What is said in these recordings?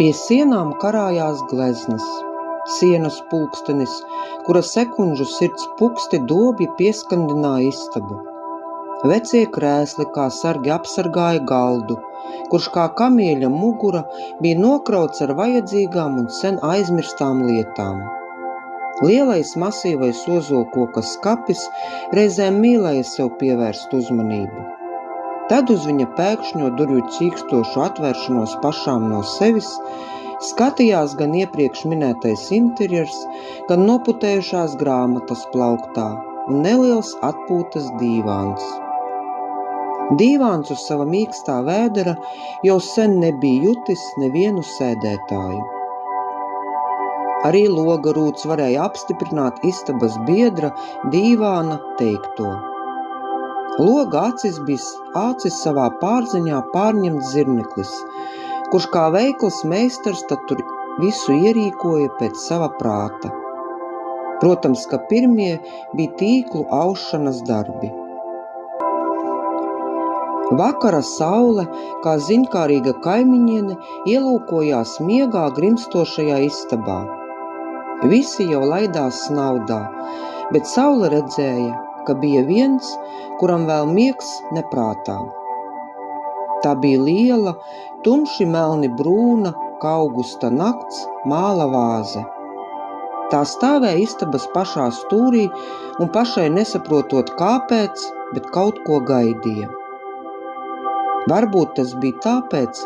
Pie sienām karājās gleznas, sienas pulkstenis, kura sekundžu sirds puksti dobji pieskandināja istabu. Vecie krēsli kā sargi apsargāja galdu, kurš kā kamieļa mugura bija nokrauts ar vajadzīgām un sen aizmirstām lietām. Lielais masīvais ozolkoka skapis reizēm mīlēja sev pievērst uzmanību. Tad uz viņa pēkšņo durvju cīkstošu atvēršanos pašām no sevis skatījās gan iepriekš minētais interjers, gan noputējušās grāmatas plauktā un neliels atpūtas dīvāns. Dīvāns uz sava mīkstā vēdera jau sen nebija jutis nevienu sēdētāju. Arī loga rūts varēja apstiprināt istabas biedra dīvāna teikto. Loga acis savā pārziņā pārņemts zirneklis, kurš kā veikls meistars tad tur visu ierīkoja pēc sava prāta. Protams, ka pirmie bija tīklu aušanas darbi. Vakara saule, kā ziņkārīga kaimiņiene, ielūkojās miegā grimstošajā istabā. Visi jau laidās snaudā, bet saule redzēja, ka bija viens, kuram vēl miegs neprātā. Tā bija liela, tumši melni brūna, kā augusta nakts, māla vāze. Tā stāvēja istabas pašā stūrī un pašai nesaprotot kāpēc, bet kaut ko gaidīja. Varbūt tas bija tāpēc,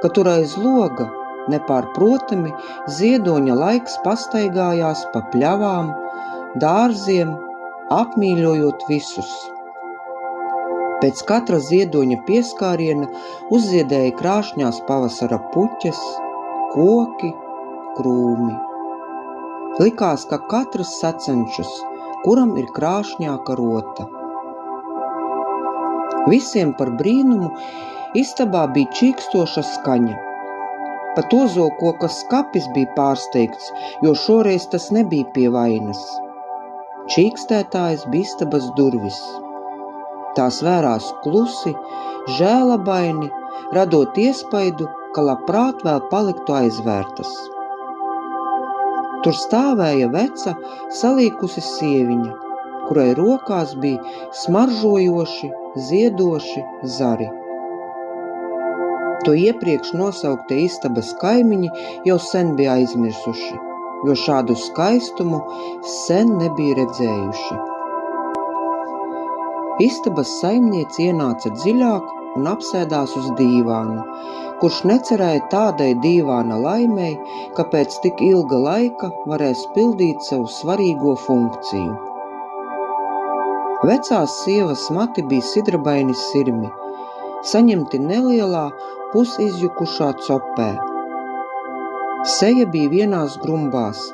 ka tur aiz loga nepārprotami ziedoņa laiks pastaigājās pa pļavām, dārziem, apmīļojot visus. Pēc katra ziedoņa pieskāriena uzziedēja krāšņās pavasara puķes, koki, krūmi. Likās, ka katrs sacenšas, kuram ir krāšņāka rota. Visiem par brīnumu istabā bija čīkstoša skaņa. Pat ozolkoka skapis bija pārsteigts, jo šoreiz tas nebija pie vainas. Čīkstētājs bija istabas durvis. Tās vērās klusi, žēlabaini, radot iespaidu, ka labprāt vēl paliktu aizvērtas. Tur stāvēja veca, salīkusi sieviņa, kurai rokās bija smaržojoši, ziedoši zari. To iepriekš nosauktie istabas kaimiņi jau sen bija aizmirsuši, jo šādu skaistumu sen nebija redzējuši. Istabas saimniece ienāca dziļāk un apsēdās uz dīvāna, kurš necerēja tādai dīvāna laimei, ka pēc tik ilga laika varēs pildīt savu svarīgo funkciju. Vecās sievas mati bija sidrabaini sirmi, saņemti nelielā, pusizjukušā copē. Seja bija vienās grumbās.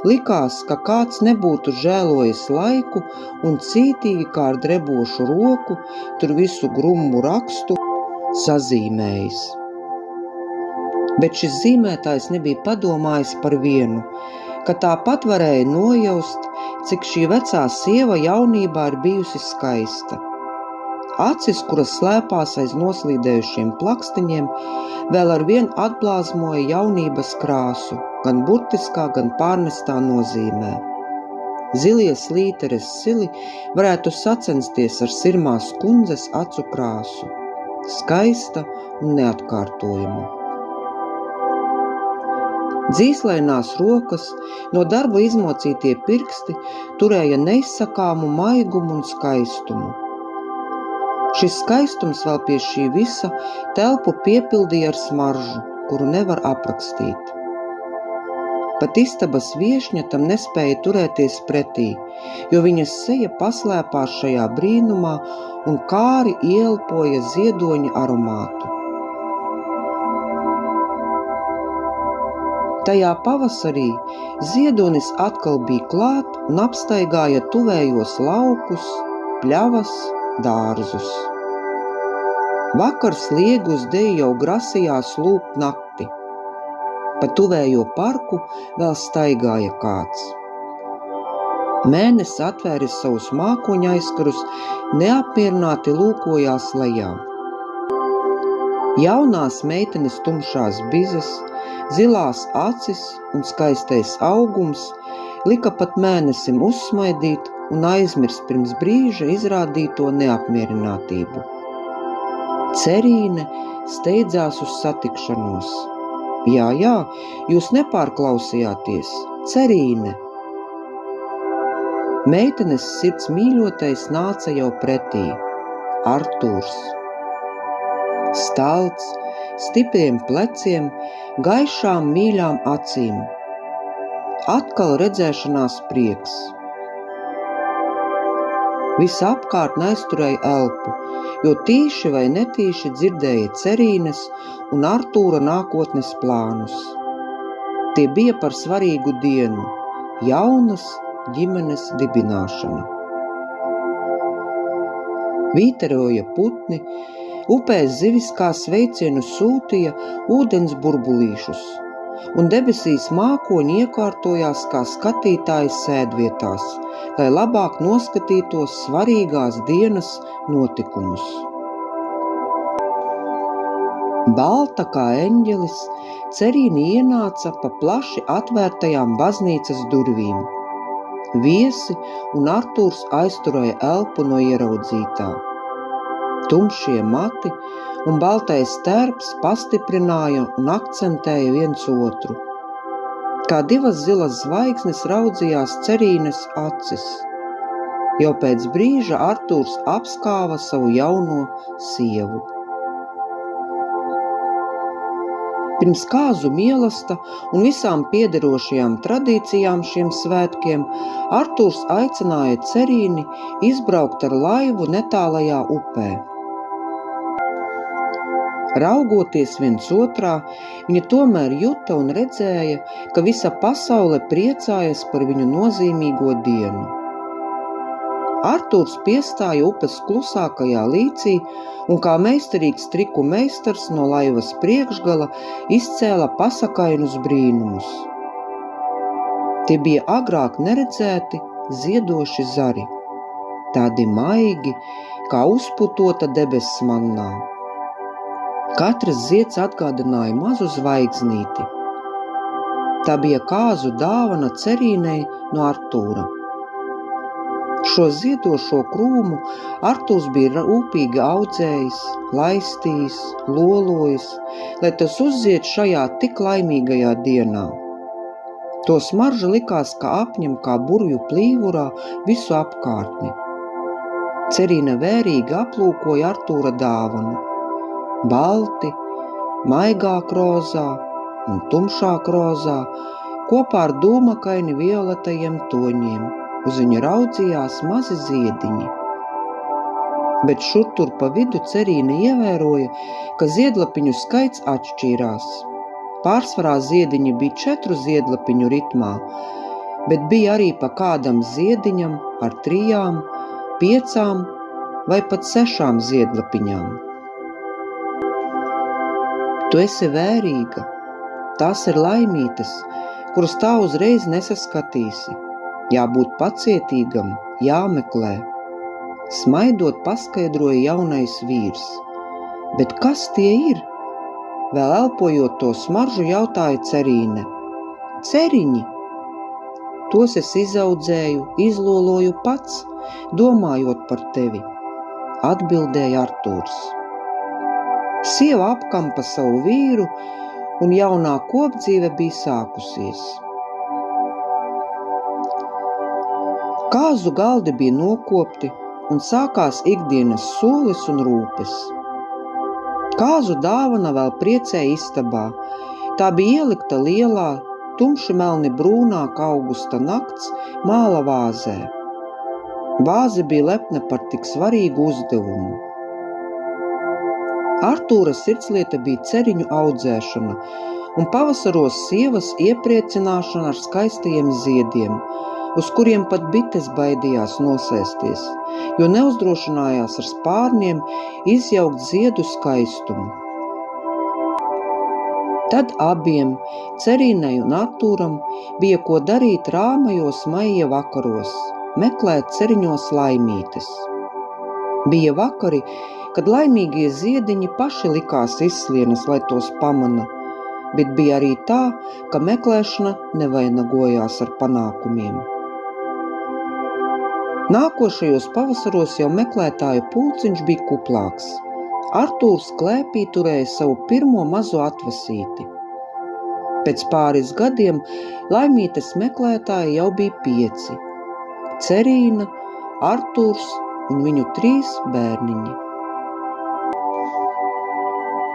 Likās, ka kāds nebūtu žēlojis laiku un cītīgi kā ar drebošu roku tur visu grumbu rakstu sazīmējis. Bet šis zīmētājs nebija padomājis par vienu, ka tāpat varēja nojaust, cik šī vecā sieva jaunībā ir bijusi skaista. Acis, kuras slēpās aiz noslīdējušiem plakstiņiem, vēl ar vien atblāzmoja jaunības krāsu, gan burtiskā, gan pārnestā nozīmē. Zilie slīteres sili varētu sacensties ar sirmās kundzes acu krāsu, skaista un neatkārtojama. Dzīslainās rokas, no darba izmocītie pirksti turēja neizsakāmu maigumu un skaistumu. Šis skaistums vēl pie šī visa telpu piepildīja ar smaržu, kuru nevar aprakstīt. Pat istabas viešņa tam nespēja turēties pretī, jo viņas seja paslēpās šajā brīnumā un kāri ieelpoja ziedoņa aromātu. Tajā pavasarī ziedonis atkal bija klāt un apstaigāja tuvējos laukus, pļavas, dārzus. Vakar sliegus dēļ jau grasījās lūgt nakti. Pa tuvējo parku vēl staigāja kāds. Mēnesis atvēris savus mākoņa aizkarus, neapmierināti lūkojās lejā. Jaunās meitenes tumšās bizes, zilās acis un skaistais augums lika pat mēnesim uzsmaidīt un aizmirst pirms brīža izrādīto neapmierinātību. Cerīne steidzās uz satikšanos. Jā, jūs nepārklausījāties, Cerīne! Meitenes sirds mīļotais nāca jau pretī, Artūrs. Stalts, stipriem pleciem, gaišām mīļām acīm. Atkal redzēšanās prieks. Visapkārt neaizturēja elpu, jo tīši vai netīši dzirdēja Cerīnes un Artūra nākotnes plānus. Tie bija par svarīgu dienu, jaunas ģimenes dibināšana. Vīteroja putni, upēs zivis kā sveicienu sūtīja ūdens burbulīšus, un debesīs mākoņi iekārtojās kā skatītāji sēdvietās, lai labāk noskatītos svarīgās dienas notikumus. Balta kā eņģelis, Cerīne ienāca pa plaši atvērtajām baznīcas durvīm. Viesi un Artūrs aizturēja elpu no ieraudzītā. Tumšie mati un baltais tērps pastiprināja un akcentēja viens otru. Kā divas zilas zvaigznes raudzījās Cerīnes acis. Jau pēc brīža Artūrs apskāva savu jauno sievu. Pirms kāzu mīlesta un visām piederošajām tradīcijām šiem svētkiem Artūrs aicināja Cerīni izbraukt ar laivu netālajā upē. Raugoties viens otrā, viņa tomēr juta un redzēja, ka visa pasaule priecājas par viņu nozīmīgo dienu. Artūrs piestāja upes klusākajā līcī un kā meistarīgs triku meistars no laivas priekšgala izcēla pasakainus brīnumus. Tie bija agrāk neredzēti ziedoši zari, tādi maigi, kā uzputota debesis mannā. Katrs zieds atgādināja mazu zvaigznīti. Tā bija kāzu dāvana Cerīnei no Artūra. Šo ziedošo krūmu Artūrs bija rūpīgi audzējis, laistījis, lolojis, lai tas uzzied šajā tik laimīgajā dienā. To smarža likās, ka apņem kā burvju plīvurā visu apkārtni. Cerīne vērīgi aplūkoja Artūra dāvanu. Balti, maigāk rozā un tumšāk rozā, kopā ar dūmakaini violetajiem toņiem. Uz viņu raudzījās mazi ziediņi. Bet šur tur pa vidu Cerīne ievēroja, ka ziedlapiņu skaits atšķīrās. Pārsvarā ziediņi bija 4 ziedlapiņu ritmā, bet bija arī pa kādam ziediņam ar 3, 5 vai pat 6 ziedlapiņām. Tu esi vērīga, tās ir laimītes, kuras tā uzreiz nesaskatīsi. Jābūt pacietīgam, jāmeklē. Smaidot paskaidroja jaunais vīrs. Bet kas tie ir? Vēl elpojot to smaržu jautāja Cerīne. Ceriņi! Tos es izaudzēju, izloloju pats, domājot par tevi, atbildēja Artūrs. Sieva apkampa savu vīru, un jaunā kopdzīve bija sākusies. Kāzu galdi bija nokopti un sākās ikdienas solis un rūpes. Kāzu dāvana vēl priecēja istabā. Tā bija ielikta lielā, tumši melni brūnā kā augusta nakts māla vāzē. Vāze bija lepna par tik svarīgu uzdevumu. Artūra sirdslieta bija ceriņu audzēšana un pavasaros sievas iepriecināšana ar skaistajiem ziediem, uz kuriem pat bites baidījās nosēsties, jo neuzdrošinājās ar spārniem izjaukt ziedu skaistumu. Tad abiem, Cerīnei un Artūram, bija ko darīt rāmajos maija vakaros, meklēt ceriņos laimītes. Bija vakari, kad laimīgie ziediņi paši likās izslienas, lai tos pamana, bet bija arī tā, ka meklēšana nevainagojās ar panākumiem. Nākošajos pavasaros jau meklētāju pulciņš bija kuplāks. Artūrs klēpī turēja savu pirmo mazo atvasīti. Pēc pāris gadiem laimītes meklētāji jau bija 5 – Cerīna, Artūrs un viņu 3 bērniņi.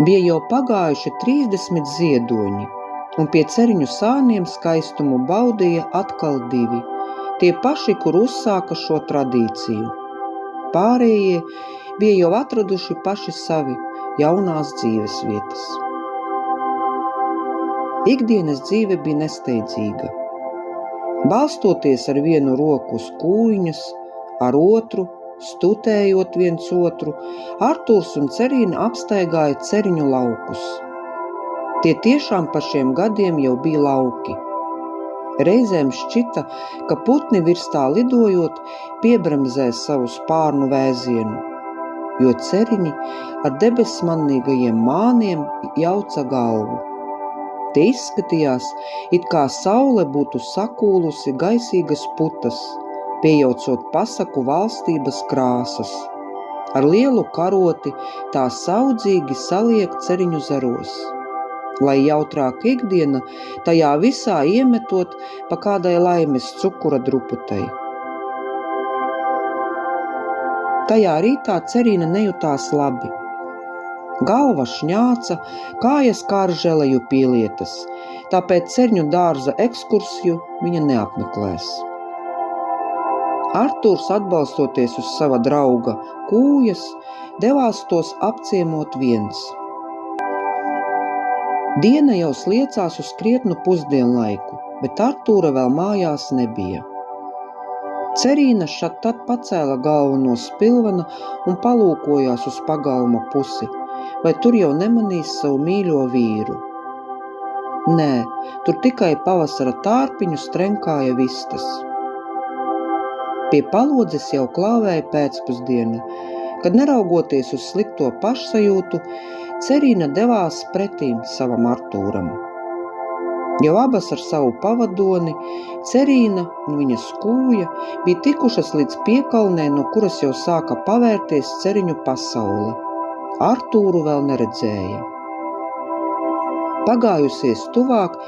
Bija jau pagājuši 30 ziedoņi, un pie Ceriņu sāniem skaistumu baudīja atkal 2, tie paši, kur uzsāka šo tradīciju. Pārējie bija jau atraduši paši savi jaunās dzīves vietas. Ikdienas dzīve bija nesteidzīga. Balstoties ar vienu roku uz kūjiņas, ar otru, stutējot viens otru, Artūrs un Cerīna apstaigāja Ceriņu laukus. Tie tiešām pa šiem gadiem jau bija lauki. Reizēm šķita, ka putni virs tā lidojot piebremzē savu spārnu vēzienu, jo Ceriņi ar debesmannīgajiem māniem jauca galvu. Te izskatījās, it kā saule būtu sakūlusi gaisīgas putas, piejaucot pasaku valstības krāsas. Ar lielu karoti tā saudzīgi saliek Ceriņu zaros, lai jautrāka ikdiena tajā visā iemetot pa kādai laimes cukura druputei. Tajā rītā Cerīna nejutās labi. Galva šņāca, kājas kārželeju pielietas, tāpēc Ceriņu dārza ekskursiju viņa neapmeklēs. Artūrs, atbalstoties uz sava drauga kūjas, devās tos apciemot viens. Diena jau sliecās uz krietnu pusdienlaiku, bet Artūra vēl mājās nebija. Cerīna šad tad pacēla galvu no spilvena un palūkojās uz pagalma pusi, vai tur jau nemanīs savu mīļo vīru. Nē, tur tikai pavasara tārpiņu strenkāja vistas. Pie palodzes jau klāvēja pēcpusdiena, kad neraugoties uz slikto pašsajūtu, Cerīna devās pretīm savam Artūram. Jau abas ar savu pavadoni, Cerīna un viņa skūja bija tikušas līdz piekalnē, no kuras jau sāka pavērties Ceriņu pasaule. Artūru vēl neredzēja. Pagājusies tuvāk,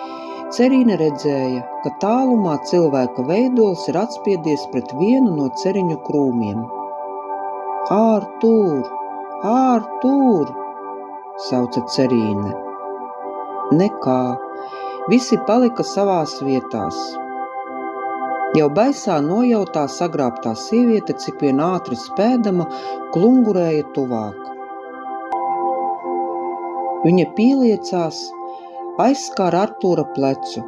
Cerīna redzēja, ka tālumā cilvēka veidols ir atspiedies pret vienu no Ceriņu krūmiem. Ārtūr, Ārtūr, sauca Cerīne. Nekā, visi palika savās vietās. Jau baisā nojautā sagrābtā sieviete, cik vien ātri spēdama, klungurēja tuvāk. Viņa pieliecās, aizskāra Artūra plecu.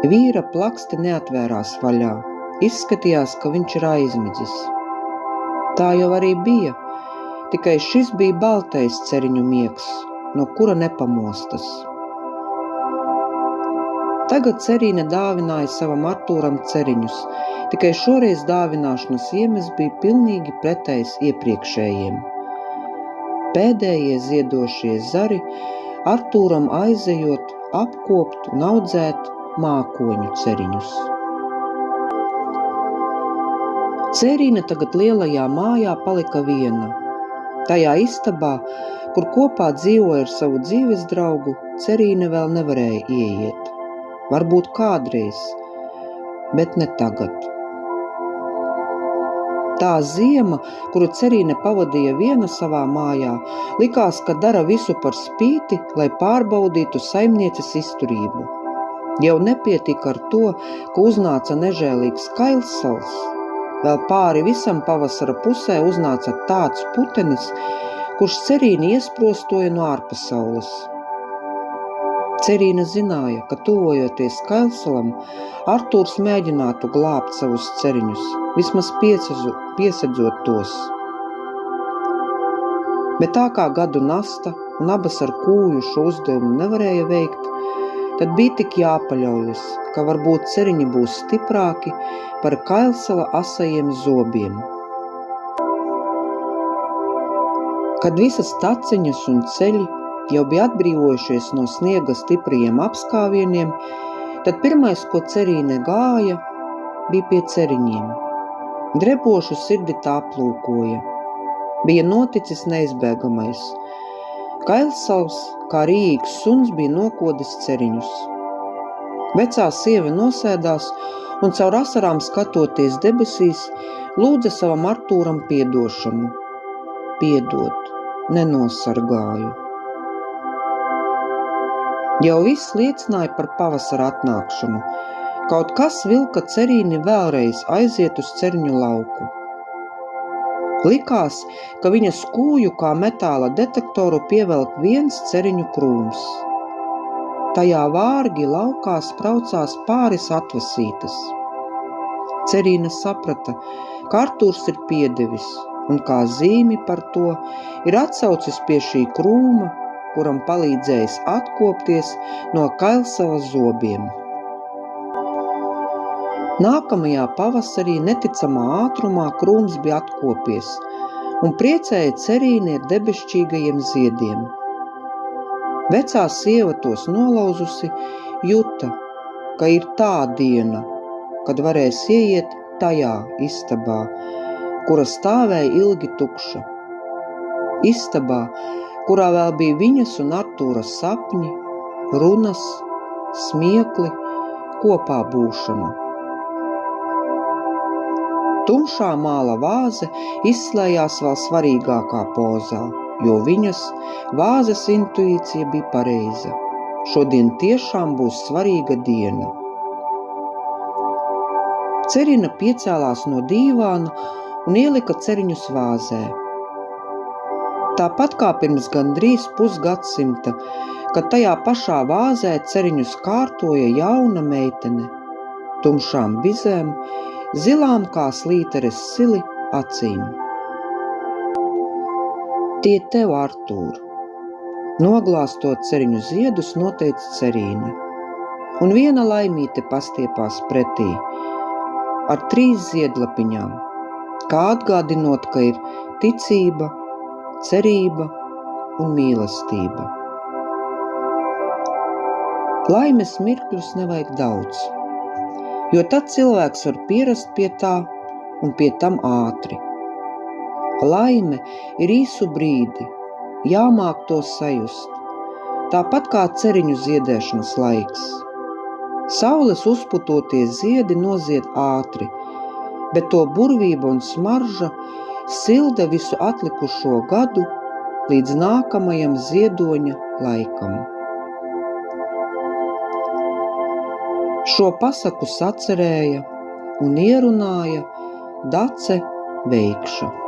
Vīra plaksti neatvērās vaļā. Izskatījās, ka viņš ir aizmidzis. Tā jau arī bija, tikai šis bija baltais Ceriņu miegs, no kura nepamostas. Tagad Cerīne dāvināja savam Artūram ceriņus, tikai šoreiz dāvināšanas iemesls bija pilnīgi pretējs iepriekšējiem. Pēdējie ziedošie zari Artūram aizejot apkopt un audzēt mākoņu ceriņus. Cerīne tagad lielajā mājā palika viena. Tajā istabā, kur kopā dzīvoja ar savu dzīves draugu, Cerīne vēl nevarēja ieiet. Varbūt kādreiz, bet ne tagad. Tā ziema, kuru Cerīne pavadīja viena savā mājā, likās, ka dara visu par spīti, lai pārbaudītu saimnieces izturību. Jau nepietika ar to, ka uznāca nežēlīgs kailsals. Vēl pāri visam pavasara pusē uznāca tāds putenis, kurš Cerīni iesprostoja no ārpasaules. Cerīne zināja, ka tuvojoties kailsalam, Artūrs mēģinātu glābt savus ceriņus, vismaz piesedzot tos. Bet tā kā gadu nasta un abas ar kūju šo uzdevumu nevarēja veikt, tad bija tik jāpaļaujas, ka varbūt ceriņi būs stiprāki par kailsala asajiem zobiem. Kad visas taciņas un ceļi jau bija atbrīvojušies no sniega stiprajiem apskāvieniem, tad pirmais, ko Cerīne gāja, bija pie ceriņiem. Drebošu sirdi tā plūkoja. Bija noticis neizbēgamais. Kailsavs, kā rīīgs suns, bija nokodis ceriņus. Vecā sieva nosēdās un caur asarām skatoties debesīs, lūdza savam Artūram piedošanu. Piedod, nenosargāju. Jau viss liecināja par pavasara atnākšanu. Kaut kas vilka Cerīni vēlreiz aiziet uz ceriņu lauku. Likās, ka viņa skūju kā metāla detektoru pievelk viens ceriņu krūms. Tajā vārgi laukā spraucās pāris atvasītes. Cerīne saprata, ka Artūrs ir piedevis, un kā zīmi par to ir atsaucis pie šī krūma, kuram palīdzējis atkopties no Kailsavas zobiem. Nākamajā pavasarī neticamā ātrumā krūms bija atkopies un priecēja Cerīni ar debesšķīgajiem ziediem. Vecā sieva tos nolauzusi, juta, ka ir tā diena, kad varēs ieiet tajā istabā, kura stāvēja ilgi tukša. Istabā, kurā vēl bija viņas un Artūra sapņi, runas, smiekli, kopā būšana. Tumšā māla vāze izslējās vēl svarīgākā pozā, jo viņas vāzes intuīcija bija pareiza. Šodien tiešām būs svarīga diena. Cerina piecēlās no dīvāna un ielika ceriņus vāzē. Tāpat kā pirms gandrīz pusgadsimta, kad tajā pašā vāzē ceriņus kārtoja jauna meitene, tumšām bizēm, zilām kā slīteres sili acīm. Tie tev, Artūr, noglāstot ceriņu ziedus, noteica Cerīne, un viena laimīte pastiepās pretī ar 3 ziedlapiņām, kā atgādinot, ka ir ticība, cerība un mīlestība. Laimes mirkļus nevajag daudz, jo tad cilvēks var pierast pie tā un pie tam ātri. Laime ir īsu brīdi, jāmāk to sajust, tāpat kā ceriņu ziedēšanas laiks. Saules uzputoties ziedi nozied ātri, bet to burvība un smarža silda visu atlikušo gadu līdz nākamajam ziedoņa laikam. Šo pasaku sacerēja un ierunāja Dace Veikša.